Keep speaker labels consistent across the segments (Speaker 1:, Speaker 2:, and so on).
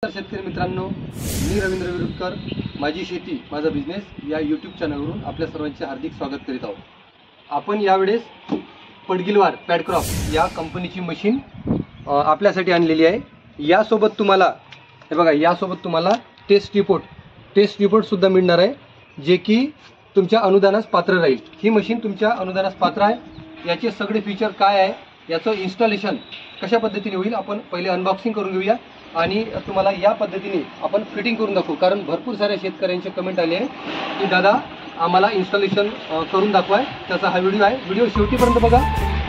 Speaker 1: शेतकरी मित्रांनो, मी रवींद्र विरुडकर, माझी शेती माझा बिझनेस या यूट्यूब चॅनलवरून आपल्या सर्वांचे हार्दिक स्वागत करीत आहोत. आपण यावेळेस पडगिलवार पॅडक्रॉप या कंपनीची मशीन आपल्यासाठी आणलेली आहे. यासोबत तुम्हाला हे बघा, यासोबत तुम्हाला टेस्ट रिपोर्ट सुद्धा मिळणार आहे, जे की तुमच्या अनुदानास पात्र राहील. ही मशीन तुमच्या अनुदानास पात्र आहे. याचे सगळे फीचर काय आहे, याचं इन्स्टॉलेशन कशा पद्धतीने होईल, आपण पहिले अनबॉक्सिंग करून घेऊया आणि तुम्हाला या पद्धतीने आपण फिटिंग करून दाखवू. कारण भरपूर साऱ्या शेतकऱ्यांचे कमेंट आले आहे की दादा आम्हाला इन्स्टॉलेशन करून दाखवाय. त्याचा हा व्हिडिओ आहे. व्हिडिओ शेवटीपर्यंत बघा.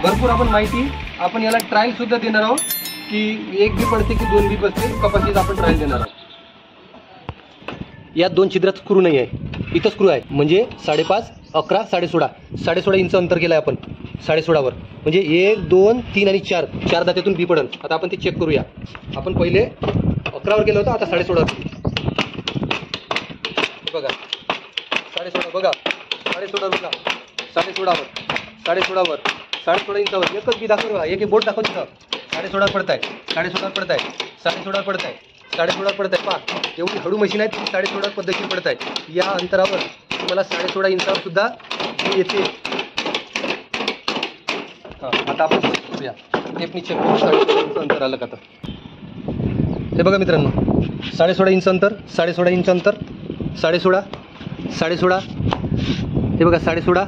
Speaker 1: भरपूर आपण माहिती, आपण याला ट्रायल सुद्धा देणार आहोत की 1 बी पडते की 2 बी बसते, कपाशीचा आपण ट्रायल देणार आहोत. यात 2 छिद्रात स्क्रू नाही आहे, इथं स्क्रू आहे. म्हणजे 5.5, 11, 16.5 इंच अंतर केलं आहे आपण 16.5वर. म्हणजे 1, 2, 3 आणि 4 दात्यातून बी पडल. आता आपण ते चेक करूया. आपण पहिले 11वर केलं होतं, आता 16.5वर. बघा 16.5 बघा, 16.5 बघा, 16.5वर 16.5 इंचावर एकच बी दाखव. बघा, एक बोट दाखव तिथं. 16.5 पडत आहे, 16.5 पडत आहे, 16.5 पडत आहे, 16.5 पडत आहे. पहा, एवढी हळू मशीन आहे, 16.5 पद्धतीने पडत आहे. या अंतरावर तुम्हाला 16.5 इंचावर सुद्धा येते. आता आपण करूया टेपनी चेक करू 16.5 इंच अंतर आलं का. तर हे बघा मित्रांनो, 16.5 इंच अंतर, 16.5 इंच अंतर, 16.5 हे बघा 16.5.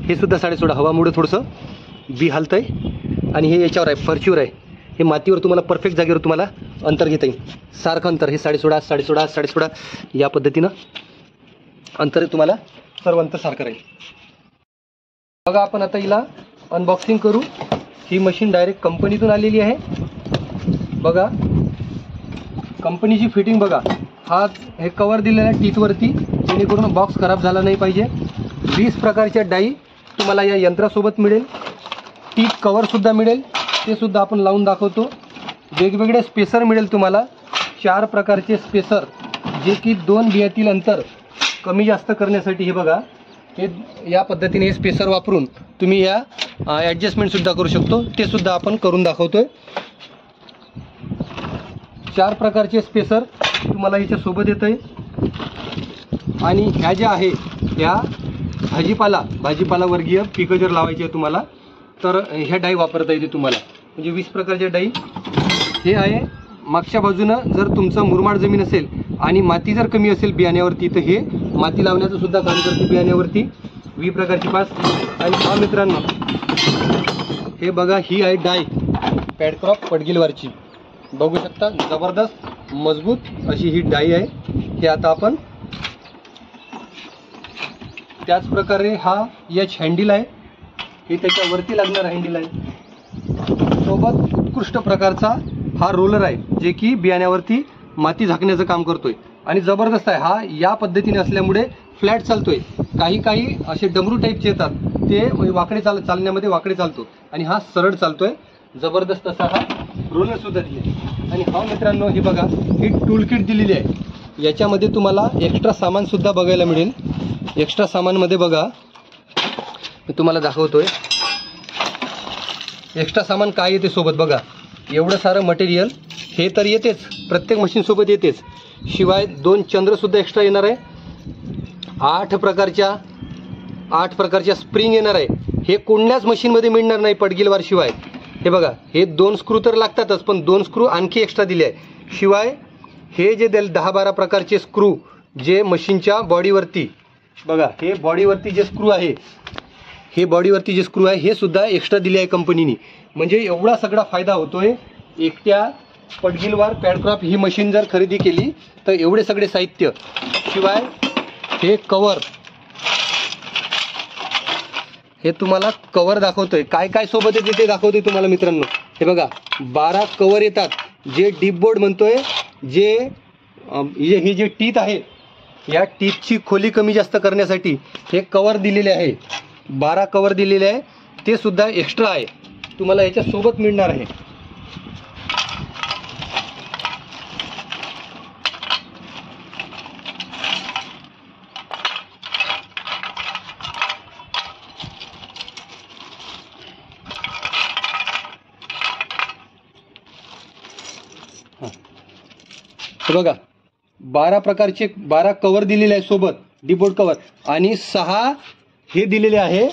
Speaker 1: हे सुद्धा 16.5. हवामुळे थोडंसं बी हलतं आहे आणि हे याच्यावर आहे, फरचीवर आहे. हे मातीवर तुम्हाला परफेक्ट जागेवर तुम्हाला अंतर घेता येईल. सारखं अंतर हे 16.5 या पद्धतीनं अंतर तुम्हाला सर्व अंतर सारखं राहील. बघा, आपण आता हिला अनबॉक्सिंग करू. ही मशीन डायरेक्ट कंपनीतून आलेली आहे. बघा कंपनीची फिटिंग बघा. हे कवर दिलेलं आहे टीथवरती, जेणेकरून बॉक्स खराब झाला नाही पाहिजे. 20 प्रकारच्या डाई तुम्हाला या यंत्रासोबत मिळेल. टीथ कवरसुद्धा मिळेल, ते सुद्धा आपण लावून दाखवतो. वेगवेगळे स्पेसर मिळेल तुम्हाला, 4 प्रकारचे स्पेसर, जे की 2 बियातील अंतर कमी जास्त करण्यासाठी. हे बघा, हे या पद्धतीने हे स्पेसर वापरून तुम्ही या ॲडजस्टमेंटसुद्धा करू शकतो. ते सुद्धा आपण करून दाखवतोय. 4 प्रकारचे स्पेसर तुम्हाला याच्यासोबत येत आहे. आणि ह्या ज्या आहे ह्या भाजीपाला वर्गीय पिकं जर लावायची आहे तुम्हाला, तर ह्या डाई वापरता येते तुम्हाला. म्हणजे 20 प्रकारच्या डाई हे आहे. मागच्या बाजूनं जर तुमचं मुरमाड जमीन असेल आणि माती जर कमी असेल बियाण्यावरती, तर हे माती लावण्याचं सुद्धा काम करते बियाण्यावरती. 20 प्रकारची पास. आणि हा मित्रांनो, हे बघा, ही आहे डाय पॅडक्रॉप पडगिलवारची. बघू शकता, जबरदस्त मजबूत अशी ही डाई आहे. हे आता आपण त्याच प्रकारे हा एच हँडल आहे, हे त्याच्यावरती लागणार हँडल आहे. सोबत उत्कृष्ट प्रकारचा हा रोलर आहे, जे की बियाण्यावरती माती झाकण्याचं काम करतोय. आणि जबरदस्त आहे हा. या पद्धतीने असल्यामुळे फ्लॅट चालतोय. काही असे डमरू टाईपचे येतात, ते वाकडे चालण्यामध्ये वाकडे चालतो, आणि हा सरळ चालतोय. जबरदस्त असा हा रोलर सुद्धा दिले. आणि हा मित्रांनो, हे बघा, ही टूल किट दिलेली आहे. याच्यामध्ये तुम्हाला एक्स्ट्रा सामान सुद्धा बघायला मिळेल. एक्स्ट्रा सामानमध्ये बघा, मी तुम्हाला दाखवतोय एक्स्ट्रा सामान काय येते सोबत. बघा, एवढं सारं मटेरियल हे तर येतेच, प्रत्येक मशीनसोबत येतेच. शिवाय 2 चंद्रसुद्धा एक्स्ट्रा येणार आहे. 8 प्रकारच्या स्प्रिंग येणार आहे. हे कोणत्याच मशीनमध्ये मिळणार नाही पडगिलवार शिवाय. हे बघा, हे 2 स्क्रू तर लागतातच, पण 2 स्क्रू आणखी एक्स्ट्रा दिले आहे. शिवाय हे जे 10-12 प्रकारचे स्क्रू जे मशीनच्या बॉडीवरती, बघा, हे बॉडीवरती जे स्क्रू आहे, हे सुद्धा एक्स्ट्रा दिले आहे कंपनीने. म्हणजे एवढा सगळा फायदा होतोय. एकट्या पडगिलवार पॅडक्रॉप ही मशीन जर खरेदी केली तर एवढे सगळे साहित्य. शिवाय हे कवर, हे तुम्हाला कवर दाखवतोय. काय काय सोबत येते ते दाखवतोय तुम्हाला मित्रांनो. हे बघा, 12 कवर येतात, जे डीप बोर्ड म्हणतोय. ही जे टीथ आहे, या टीथची खोली कमी जास्त करण्यासाठी हे कवर दिलेले आहे. 12 कवर दिलेले आहे, ते सुद्धा एक्स्ट्रा आहे, तुम्हाला याच्या सोबत मिळणार आहे. बघा 12 प्रकारचे 12 कव्हर दिलेले आहे सोबत, डीबोर्ड कव्हर, आणि 6 हे दिलेले आहे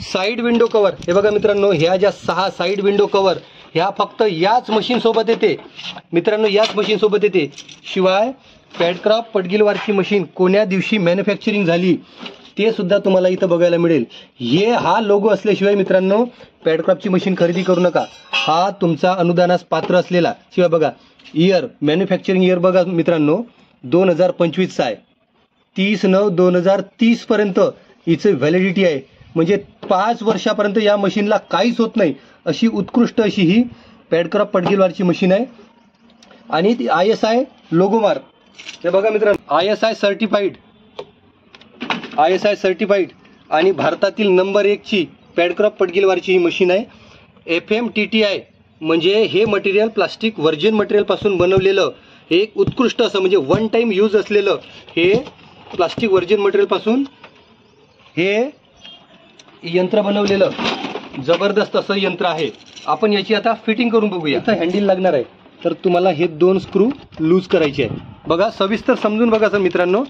Speaker 1: साईड विंडो कव्हर. हे बघा मित्रांनो, ह्या ज्या 6 साईड विंडो कव्हर ह्या फक्त याच मशीन सोबत येते मित्रांनो, याच मशीन सोबत येते. शिवाय पॅडक्राफ्ट पडगिलवारची मशीन कोण्या दिवशी मॅन्युफॅक्चरिंग झाली ते सुद्धा तुम्हाला इथं बघायला मिळेल. हा लोगो असल्याशिवाय मित्रांनो पॅडक्राफ्टची मशीन खरेदी करू नका. हा तुमचा अनुदानास पात्र असलेला. शिवाय बघा इयर, मॅन्युफॅक्चरिंग इयर बघा मित्रांनो 2025चा आहे. 30/9/2030 पर्यंत हिचं व्हॅलिडिटी आहे. म्हणजे 5 वर्षापर्यंत या मशीनला काहीच होत नाही, अशी उत्कृष्ट अशी ही पॅडक्राफ्ट पडगिलवारची मशीन आहे. आणि ती ISI लोगो मार्क. हे बघा मित्रांनो ISI सर्टिफाईड आणि भारतातील नंबर 1 ची पॅडक्राफ्ट पडगिलवारची ही मशीन आहे. FMTTI म्हणजे हे मटेरियल प्लास्टिक व्हर्जिन मटेरियल पासून बनवलेलं एक उत्कृष्ट असं म्हणजे वन टाइम यूज असलेलं हे प्लास्टिक व्हर्जिन मटेरियल पासून हे यंत्र बनवलेलं जबरदस्त असं यंत्र आहे. आपण याची आता फिटिंग करून बघूया. इथं हँडल लागणार आहे, तर तुम्हाला हे 2 स्क्रू लूज करायचे आहे. बघा सविस्तर समजून बघा सर मित्रांनो,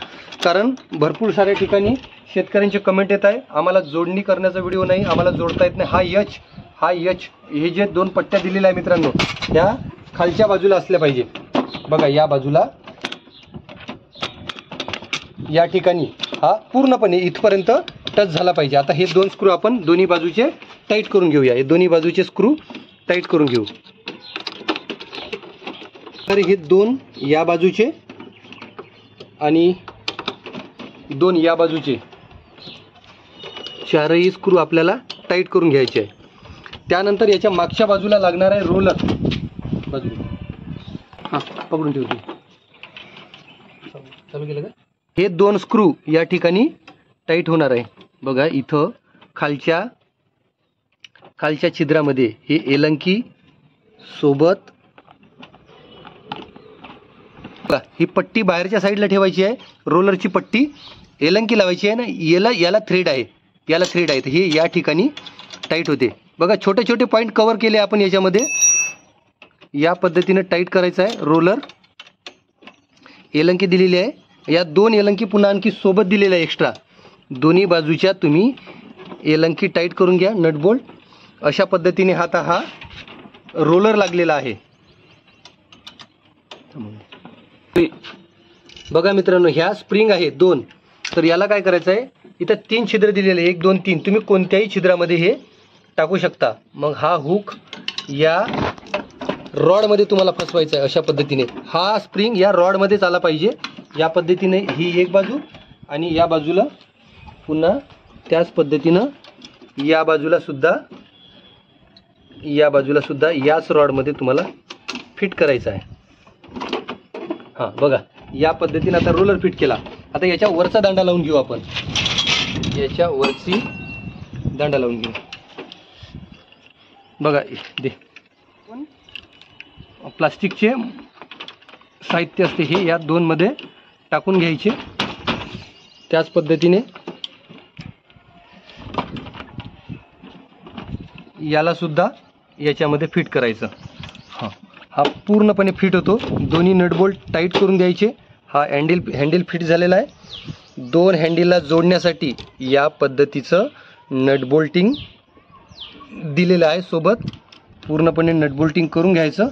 Speaker 1: कारण भरपूर साऱ्या ठिकाणी शेतकऱ्यांचे कमेंट येत आहे आम्हाला जोडणी करण्याचा व्हिडिओ नाही, आम्हाला जोडता येत नाही. हा एच हे जे 2 पट्ट्या दिलेल्या आहे मित्रांनो त्या खालच्या बाजूला असल्या पाहिजे. बघा या बाजूला या ठिकाणी हा पूर्णपणे इथपर्यंत टच झाला पाहिजे. आता हे 2 स्क्रू आपण दोन्ही बाजूचे टाईट करून घेऊया. हे दोन्ही बाजूचे स्क्रू टाईट करून घेऊ. तर हे 2 या बाजूचे आणि 2 या बाजूचे 4ही स्क्रू आपल्याला टाईट करून घ्यायचे आहे. त्यानंतर याच्या मागच्या बाजूला लागणार आहे रोलर. बाजूला हां पकडून ठेवतो. चालू केलं का? हे 2 स्क्रू या ठिकाणी टाईट होणार आहे. बघा इथं खालच्या छिद्रामध्ये हे एलंकी सोबत ही पट्टी बाहेरच्या साईडला ठेवायची आहे. रोलरची पट्टी एलंकी लावायची आहे ना, याला थ्रेड आहे, तर हे या ठिकाणी टाईट होते. बघा छोटे छोटे पॉईंट कव्हर केले आपण याच्यामध्ये. या पद्धतीने टाईट करायचं आहे. रोलर एलंकी दिलेली आहे. या 2 एलंकी पुन्हा आणखी सोबत दिलेल्या आहे एक्स्ट्रा. दोन्ही बाजूच्या तुम्ही एलंकी टाईट करून घ्या नट बोल्ट. अशा पद्धतीने हा रोलर लागलेला आहे. बघा मित्रांनो ह्या स्प्रिंग आहे 2. तर याला काय करायचं आहे, इथं 3 छिद्र दिलेले आहे 1 2 3. तुम्ही कोणत्याही छिद्रामध्ये हे टाकू शकता. मग हा हुक या रॉडमध्ये तुम्हाला फसवायचा आहे. अशा पद्धतीने हा स्प्रिंग या रॉडमध्येच आला पाहिजे. या पद्धतीने ही एक बाजू आणि या बाजूला पुन्हा त्याच पद्धतीनं या बाजूला सुद्धा याच रॉडमध्ये तुम्हाला फिट करायचं आहे. हां बघा या पद्धतीने आता रोलर फिट केला. आता याच्या वरचा दांडा लावून घेऊ आपण. याच्या वरची दांडा लावून घेऊ. बघा दे प्लास्टिकचे साहित्य असते हे या 2 मध्ये टाकून घ्यायचे. त्याच पद्धतीने याला सुद्धा याच्यामध्ये फिट करायचं. हा पूर्णपणे फिट होतो. दोन्ही नट बोल्ट टाईट करून द्यायचे. हा हँडल फिट झालेला आहे. 2 हँडलला जोडण्यासाठी या पद्धतीचं नट बोल्टिंग दिलेलं आहे सोबत. पूर्णपणे नट बोल्टिंग करून घ्यायचं.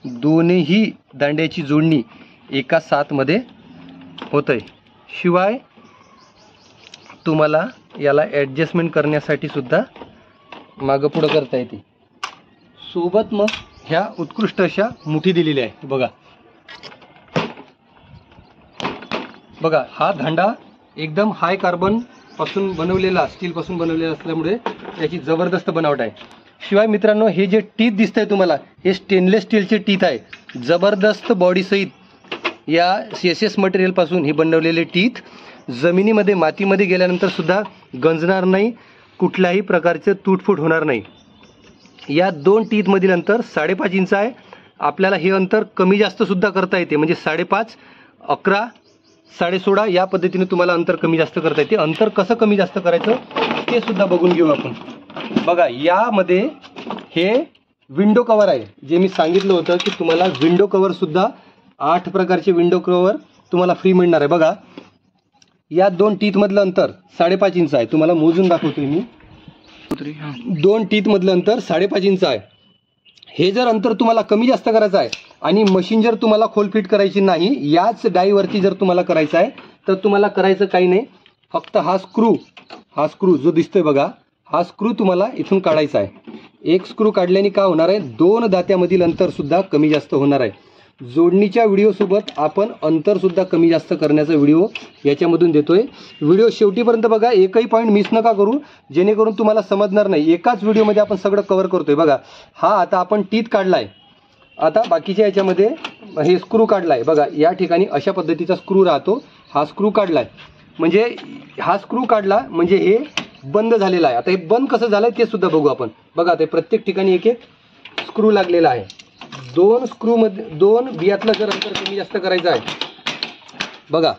Speaker 1: दोन्ही दांड्याची जोडणी एका 7 मध्ये होतंय. शिवाय तुम्हाला याला ॲडजस्टमेंट करण्यासाठी सुद्धा मागं पुढं करता येते. सोबत मग ह्या उत्कृष्ट अशा मुठी दिलेल्या आहे. बघा हा दांडा एकदम हाय कार्बन पासून बनवलेला, स्टील पासून बनवलेला असल्यामुळे याची जबरदस्त बनावट आहे. शिवाय मित्रांनो हे जे टीथ दिसतंय तुम्हाला हे स्टेनलेस स्टीलचे टीथ आहे. जबरदस्त बॉडी सहित या SS मटेरियल पासून हे बनवलेले टीथ जमिनीमध्ये मातीमध्ये गेल्यानंतर सुद्धा गंजणार नाही, कुठल्याही प्रकारचे तुटफूट होणार नाही. या 2 टीथ मधील अंतर 5.5 इंच आहे. आपल्याला हे अंतर कमी जास्त सुद्धा करता येते. म्हणजे 5.5 11 16.5 या पद्धतीने तुम्हाला अंतर कमी जास्त करता येते. अंतर कसं कमी जास्त करायचं ते सुद्धा बघून घेऊ आपण. बघा यामध्ये हे विंडो कवर आहे, जे मी सांगितलं होतं की तुम्हाला विंडो कवर सुद्धा 8 प्रकारचे विंडो कवर तुम्हाला फ्री मिळणार आहे. बघा या 2 टीथ मधलं अंतर 5.5 इंच आहे. तुम्हाला मोजून दाखवतोय मी. 2 टीथ मधलं अंतर 5.5 इंच आहे. हे जर अंतर तुम्हाला कमी जास्त करायचं आहे आणि मशीन जर तुम्हाला खोल फिट करायची नाही, याच डाईवरती जर तुम्हाला करायचं आहे तर तुम्हाला करायचं काही नाही. फक्त हा स्क्रू जो दिसतोय बघा, हा स्क्रू तुम्हाला इथून काढायचा आहे. एक स्क्रू काढल्याने काय होणार आहे, 2 दात्यामधील अंतर सुद्धा कमी जास्त होणार आहे. जोडणीच्या व्हिडिओसोबत आपण अंतर सुद्धा कमी जास्त करण्याचा व्हिडिओ याच्यामधून देतोय. व्हिडिओ शेवटीपर्यंत बघा, एकही पॉईंट मिस नका करू, जेणेकरून तुम्हाला समजणार नाही. एकाच व्हिडिओमध्ये आपण सगळं कव्हर करतोय. बघा हा आता आपण टीथ काढलाय, आता बाकीच्या याच्यामध्ये हे स्क्रू काढलाय. बघा या ठिकाणी अशा पद्धतीचा स्क्रू राहतो. हा स्क्रू काढलाय म्हणजे हा स्क्रू काढला म्हणजे हे बंद झालेलं आहे. आता हे बंद कसं झालंय ते सुद्धा बघू आपण. बघा ते प्रत्येक ठिकाणी एक स्क्रू लागलेला आहे. 2 स्क्रूमध्ये 2 बियातलं जर अंतर कमी जास्त करायचं आहे. बघा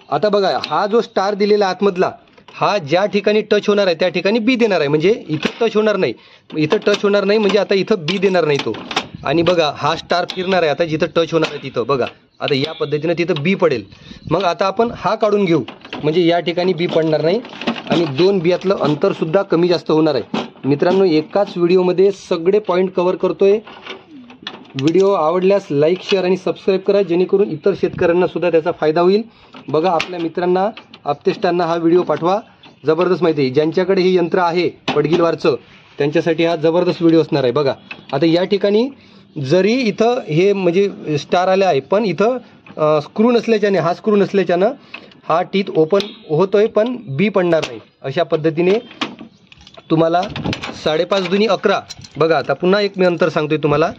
Speaker 1: आता बघा हा जो स्टार दिलेला आतमधला, हा ज्या ठिकाणी टच होणार आहे त्या ठिकाणी बी देणार आहे. म्हणजे इथं टच होणार नाही, इथं टच होणार नाही म्हणजे आता इथं बी देणार नाही तो. आणि बघा हा स्टार फिरणार आहे, आता जिथं टच होणार आहे तिथं बघा आता या पद्धतीने तिथं बी पडेल. मग आता आपण हा काढून घेऊ म्हणजे या ठिकाणी बी पडणार नाही आणि 2 बियातलं अंतर सुद्धा कमी जास्त होणार आहे. मित्रांनो एकाच व्हिडिओमध्ये सगळे पॉईंट कव्हर करतोय. व्हिडिओ आवडल्यास लाईक, शेअर आणि सबस्क्राईब करा, जेणेकरून इतर शेतकऱ्यांना सुद्धा त्याचा फायदा होईल. बघा आपल्या मित्रांना, आप्तेष्टांना हा व्हिडिओ पाठवा. जबरदस्त माहिती आहे. ज्यांच्याकडे हे यंत्र आहे पडगिलवारचं त्यांच्यासाठी हा जबरदस्त व्हिडिओ असणार आहे. बघा आता या ठिकाणी जरी इथं हे म्हणजे स्टार आले आहे, पण इथं स्क्रू नसल्याच्याने, हा स्क्रू नसल्याच्यानं हा टीथ ओपन होतोय पण बी पडणार नाही. अशा पद्धतीने तुम्हाला 5.5 दुनी 11. बघा आता पुन्हा एक मी अंतर सांगतोय तुम्हाला.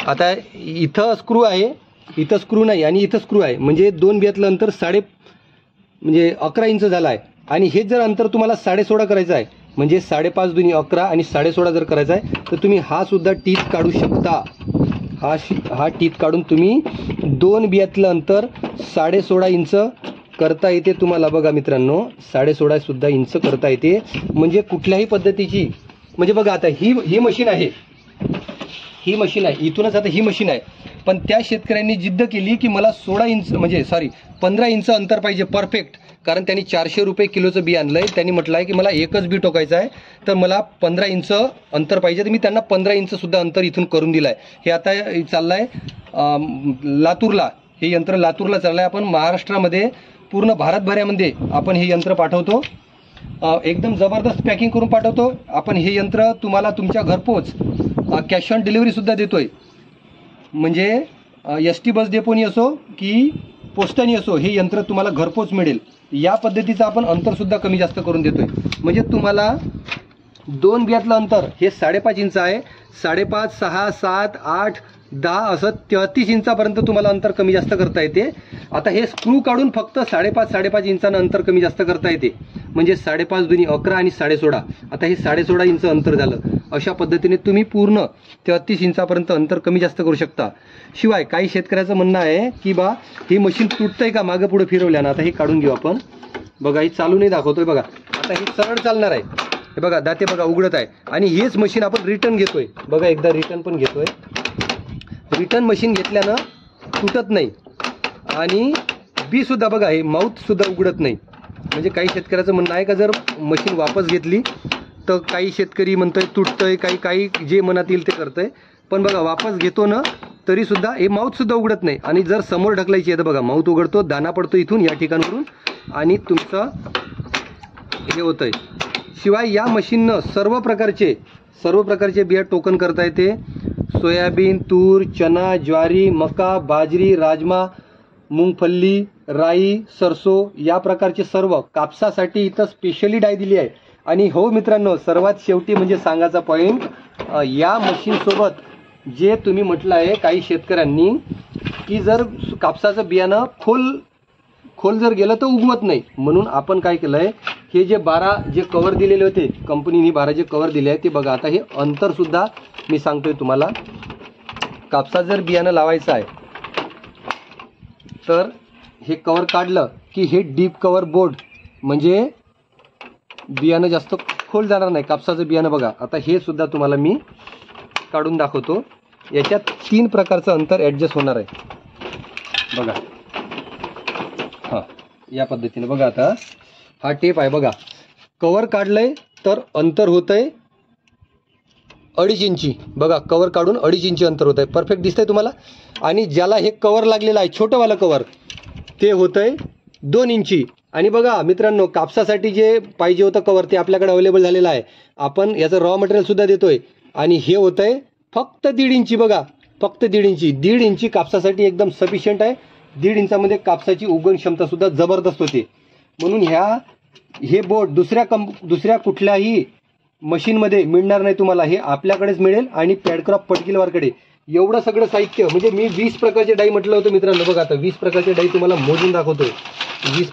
Speaker 1: आता इथं स्क्रू आहे, इथं स्क्रू नाही आणि इथं स्क्रू आहे, म्हणजे 2 बियातलं अंतर 11 इंच झालं आहे. आणि हे जर अंतर तुम्हाला 16.5 करायचं आहे म्हणजे 5.5 दुनी 11 आणि 16.5 जर करायचं आहे तर तुम्ही हा सुद्धा टीथ काढू शकता. हा टीथ काढून तुम्ही 2 बियातलं अंतर 16.5 इंच करता येते तुम्हाला. बघा मित्रांनो 16.5 सुद्धा इंच करता येते. म्हणजे कुठल्याही पद्धतीची, म्हणजे बघा आता ही मशीन आहे, ही मशीन आहे इथूनच, आता ही मशीन आहे, पण त्या शेतकऱ्यांनी जिद्द केली की मला 15 इंच अंतर पाहिजे परफेक्ट. कारण त्यांनी 400 रुपये किलोचं बी आणलंय. त्यांनी म्हटलं आहे की मला एकच बी टोकायचं आहे तर मला 15 इंच अंतर पाहिजे. तर मी त्यांना 15 इंच सुद्धा अंतर इथून करून दिलं आहे. हे आता चाललं आहे लातूरला, हे यंत्र लातूरला चाललं आहे. आपण महाराष्ट्रामध्ये पूर्ण भारतभरामध्ये आपण हे यंत्र पाठवतो. एकदम जबरदस्त पॅकिंग करून पाठवतो आपण. हे यंत्र तुम्हाला तुमच्या घरपोच कॅश ऑन डिलिव्हरी सुद्धा देतोय. म्हणजे ST बस डेपोनी असो की पोस्टानी असो, हे यंत्र तुम्हाला घरपोच मिळेल. या पद्धतीचं आपण अंतर सुद्धा कमी जास्त करून देतोय. म्हणजे तुम्हाला 2 बियातलं अंतर हे 5.5 इंच आहे. 5.5, 6, 7, 8, 10 असं 33 इंचापर्यंत तुम्हाला अंतर कमी जास्त करता येते. आता हे स्क्रू काढून फक्त 5.5 इंचानं अंतर कमी जास्त करता येते. म्हणजे 5.5 दुनी 11 आणि 16.5. आता हे 16.5 इंच अंतर झालं. अशा पद्धतीने तुम्ही पूर्ण 33 इंचापर्यंत अंतर कमी जास्त करू शकता. शिवाय काही शेतकऱ्याचं म्हणणं आहे की बा ही मशीन तुटतंय का मागं पुढे फिरवल्यानं. आता हे काढून घेऊ आपण. बघा ही चालू नाही दाखवतोय. बघा आता ही सरळ चालणार आहे. हे बघा दाते बघा उघडत आहे. आणि हेच मशीन आपण रिटर्न घेतोय. बघा एकदा रिटर्न पण घेतोय. रिटर्न मशीन घेतल्यानं तुटत नाही आणि बी सुद्धा बघा हे माउथ सुद्धा उघडत नाही. म्हणजे काही शेतकऱ्याचं म्हणणं आहे का जर मशीन वापस घेतली तर काही शेतकरी म्हणतोय तुटतंय, काही जे मनात येईल ते करतंय. पण बघा वापस घेतो ना तरी सुद्धा हे माउथ सुद्धा उघडत नाही. आणि जर समोर ढकलायची आहे तर बघा माउथ उघडतो, दाना पडतो इथून या ठिकाणावरून आणि तुमचं हे होतंय. शिवाय या मशीननं सर्व प्रकारचे बिया टोकन करता येते. सोयाबीन, तूर, चना, ज्वारी, मका, बाजरी, राजमा, मूंगफल्ली, राई, सरसो या प्रकारचे सर्व. कापसासाठी इथं स्पेशली डाय दिली आहे. आणि हो मित्रांनो सर्वात शेवटी म्हणजे सांगायचा पॉईंट, या मशीनसोबत जे तुम्ही म्हटलं आहे काही शेतकऱ्यांनी की जर कापसाचं बियाणं खोल जर गेलं तर उगवत नाही, म्हणून आपण काय केलं आहे हे जे 12 जे कवर दिलेले होते कंपनीने 12 जे कवर दिले आहे ते बघा. आता हे अंतरसुद्धा मी सांगतोय तुम्हाला. कापसात जर बियाणं लावायचं आहे तर हे कवर काढलं की हे डीप कवर बोर्ड म्हणजे बियाणं जास्त खोल जाणार नाही कापसाचं बियाणं. बघा आता हे सुद्धा तुम्हाला मी काढून दाखवतो. याच्यात 3 प्रकारचं अंतर ॲडजस्ट होणार आहे बघा. हां, या पद्धतीने बघा. आता हा टेप आहे बघा. कवर काढलंय तर अंतर होतंय 2.5 इंची बघा. कवर काढून 2.5 इंची अंतर होत आहे. परफेक्ट दिसतंय तुम्हाला. आणि ज्याला हे कवर लागलेलं आहे छोटंवालं कवर ते होतंय 2 इंची. आणि बघा मित्रांनो, कापसासाठी जे पाहिजे होतं कवर ते आपल्याकडे अवेलेबल झालेलं आहे. आपण याचं रॉ मटेरियल सुद्धा देतोय. आणि हे होतंय फक्त 1.5 इंची बघा. फक्त 1.5 इंची. 1.5 इंची कापसासाठी एकदम सफिशियंट आहे. 1.5 इंचामध्ये कापसाची उगवण क्षमता सुद्धा जबरदस्त होते. म्हणून हे बोट दुसऱ्या कुठल्याही मशीनमध्ये मिळणार नाही तुम्हाला. हे आपल्याकडेच मिळेल. आणि पॅडक्रॉफ्ट पटगिलवारकडे एवढं सगळं साहित्य, म्हणजे मी 20 प्रकारचे डाई म्हटलं होतं मित्रांनो. बघा आता 20 प्रकारचे डाई तुम्हाला मोजून दाखवतोय. 20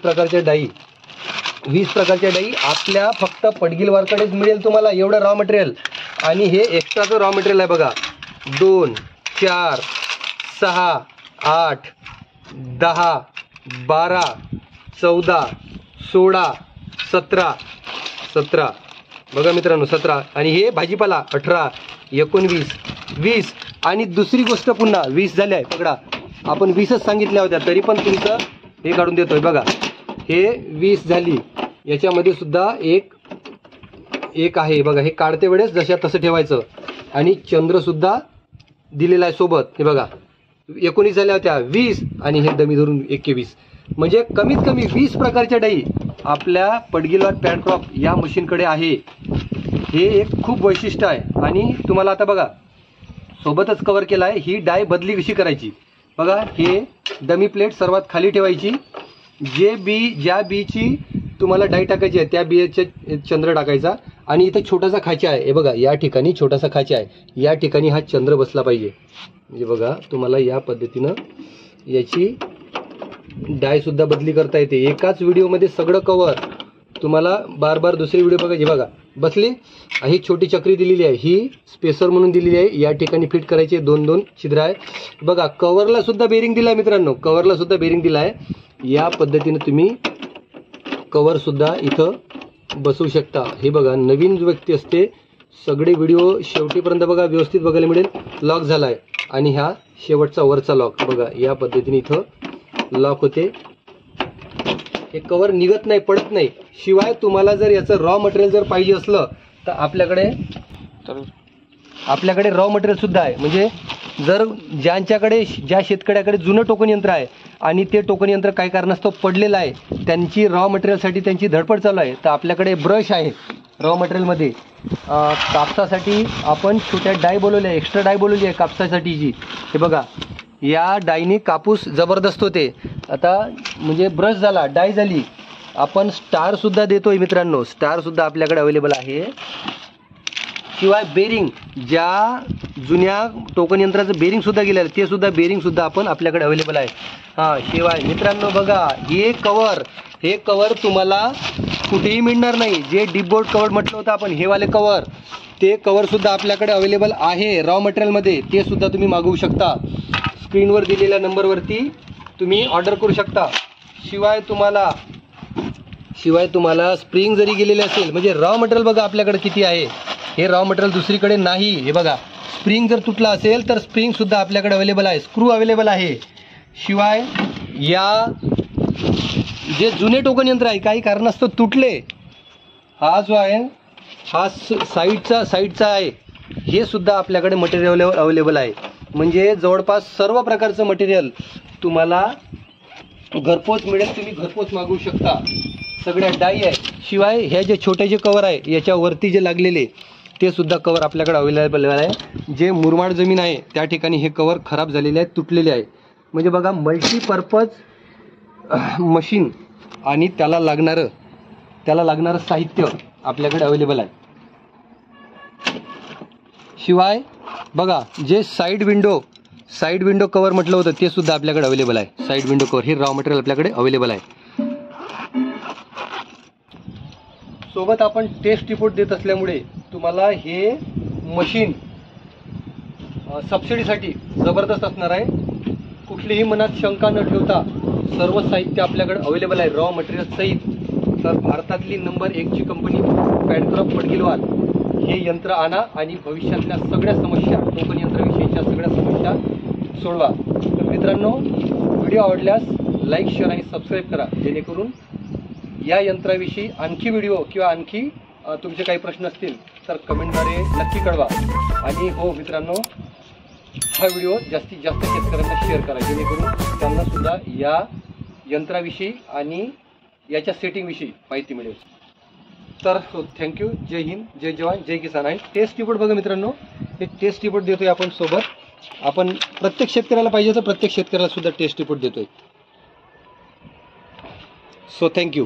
Speaker 1: प्रकारच्या डाई आपल्या फक्त पटगिलवारकडेच मिळेल तुम्हाला. एवढं रॉ मटेरियल. आणि हे एक्स्ट्राचं रॉ मटेरियल आहे बघा. 2, 4, 6, 8, 10, 12, 14, 16, 17 बघा मित्रांनो, 17. आणि हे भाजीपाला 18, 19, 20. आणि दुसरी गोष्ट पुन्हा 20 झाल्या आहे पकडा. आपण 20च सांगितल्या होत्या तरी पण तुमचं हे काढून देतोय बघा. हे 20 झाली. याच्यामध्ये सुद्धा एक आहे बघा. हे काढते वेळेस जशा तसं ठेवायचं. आणि चंद्र सुद्धा दिलेला आहे सोबत. हे बघा 19 झाल्या होत्या, 20 आणि हे डमी धरून 21. म्हणजे कमीत कमी 20 प्रकारच्या डाई आपल्या पटगिलवार पॅडक्रॉफ्ट या मशीनकडे आहे. हे एक खूप वैशिष्ट्य आहे. आणि तुम्हाला आता बघा सोबतच कव्हर केला आहे. ही डाय बदली कशी करायची बघा. हे डमी प्लेट सर्वात खाली ठेवायची. ज्या बीची तुम्हाला डाय टाकायची आहे त्या बियाचे चंद्र टाकायचा. आणि इथं छोटासा खाचा आहे. हे बघा या ठिकाणी छोटासा खाचा आहे. या ठिकाणी हा चंद्र बसला पाहिजे. म्हणजे बघा तुम्हाला या पद्धतीनं याची डाय सुद्धा बदली करता येते. एकाच व्हिडिओमध्ये सगळं कवर तुम्हाला बार दुसरी व्हिडिओ बघायची. बघा बसली. ही छोटी चक्री दिलेली आहे. ही स्पेसर म्हणून दिलेली आहे. या ठिकाणी फिट करायचे 2-2 छिद्र आहे बघा. कव्हरला सुद्धा बेरिंग दिला आहे मित्रांनो. कव्हरला सुद्धा बेरिंग दिला आहे. या पद्धतीने तुम्ही कव्हर सुद्धा इथं बसवू शकता. हे बघा नवीन व्यक्ती असते सगळे व्हिडिओ शेवटीपर्यंत बघा व्यवस्थित बघायला मिळेल. लॉक झाला आहे. आणि हा शेवटचा वरचा लॉक बघा. या पद्धतीने इथं लॉक होते. हे कवर निघत नाही, पडत नाही. शिवाय तुम्हाला जर याचं रॉ मटेरियल जर पाहिजे असलं तर आपल्याकडे रॉ मटेरियल सुद्धा आहे. म्हणजे जर ज्या शेतकऱ्याकडे जुनं टोकन यंत्र आहे आणि ते टोकन यंत्र काही कारणास्तव पडलेलं आहे, त्यांची रॉ मटेरियलसाठी त्यांची धडपड चालू आहे, तर आपल्याकडे ब्रश आहे रॉ मटेरियलमध्ये. कापसासाठी आपण छोट्या डाय बोलवल्या, एक्स्ट्रा डाय बोलवली आहे कापसासाठीची. हे बघा या डायनी कापूस जबरदस्त होते. आता म्हणजे ब्रश झाला, डाय झाली. आपण स्टारसुद्धा देतोय मित्रांनो. स्टारसुद्धा आपल्याकडे अवेलेबल आहे. शिवाय बेरिंग, ज्या जुन्या टोकन यंत्राचं बेरिंगसुद्धा गेलेलं आहे ते सुद्धा बेरिंगसुद्धा आपण आपल्याकडे अवेलेबल आहे. हां, शिवाय मित्रांनो बघा हे कवर तुम्हाला कुठेही मिळणार नाही. जे डिपबोर्ड कवर म्हटलं होतं आपण, हे वाले कवर, ते कवरसुद्धा आपल्याकडे अवेलेबल आहे रॉ मटेरियलमध्ये. ते सुद्धा तुम्ही मागवू शकता. स्क्रीनवर दिलेल्या नंबरवरती तुम्ही ऑर्डर करू शकता. शिवाय तुम्हाला स्प्रिंग जरी गेलेले असेल, म्हणजे रॉ मटेरियल बघा आपल्याकडे किती आहे. हे रॉ मटेरियल दुसरीकडे नाही. हे बघा स्प्रिंग जर तुटला असेल तर स्प्रिंग सुद्धा आपल्याकडे अवेलेबल आहे. स्क्रू अवेलेबल आहे. शिवाय या जे जुने टोकन यंत्र आहे काही कारणास्तव तुटले, हा जो आहे हा साईडचा आहे, हे सुद्धा आपल्याकडे मटेरियल अवेलेबल आहे. म्हणजे जवळपास सर्व प्रकारचं मटेरियल तुम्हाला घरपोच मिळेल. तुम्ही घरपोच मागवू शकता. सगळ्या डाई आहे. शिवाय ह्या जे छोटे जे कवर आहे याच्यावरती जे लागलेले ते सुद्धा कवर आपल्याकडे अवेलेबल आहे. जे मुरमाड जमीन आहे त्या ठिकाणी हे कवर खराब झालेले आहे, तुटलेले आहे. म्हणजे बघा मल्टीपर्पज मशीन आणि त्याला लागणारं साहित्य आपल्याकडे अवेलेबल आहे. शिवाय बघा जे साईड विंडो कवर म्हटलं होतं ते सुद्धा आपल्याकडे अवेलेबल आहे. साईड विंडो कवर हे रॉ मटेरियल आपल्याकडे अवेलेबल आहे. सोबत आपण टेस्ट रिपोर्ट देत असल्यामुळे तुम्हाला हे मशीन सबसिडीसाठी जबरदस्त असणार आहे. कुठलीही मनात शंका न ठेवता सर्व साहित्य आपल्याकडे अवेलेबल आहे रॉ मटेरियल सहित. तर भारतातली नंबर 1ची कंपनी पॅडक्रॉफ्ट पटगिलवार हे यंत्र आणा आणि भविष्यातल्या सगळ्या समस्या, टोकन यंत्राविषयीच्या सगळ्या समस्या सोडवा. तर मित्रांनो, व्हिडिओ आवडल्यास लाईक, शेअर आणि सबस्क्राईब करा, जेणेकरून या यंत्राविषयी आणखी व्हिडिओ किंवा आणखी तुमचे काही प्रश्न असतील तर कमेंटद्वारे नक्की कळवा. आणि हो मित्रांनो, हा व्हिडिओ जास्तीत जास्त शेतकऱ्यांना शेअर करा, जेणेकरून त्यांना सुद्धा या यंत्राविषयी आणि याच्या सेटिंगविषयी माहिती मिळेल. तर थँक्यू. जय हिंद, जय जवान, जय किसान. आहे टेस्ट रिपोर्ट बघा मित्रांनो, हे टेस्ट रिपोर्ट देतोय आपण सोबत. आपण प्रत्येक शेतकऱ्याला पाहिजे तर प्रत्येक शेतकऱ्याला सुद्धा टेस्ट रिपोर्ट देतोय. So thank you.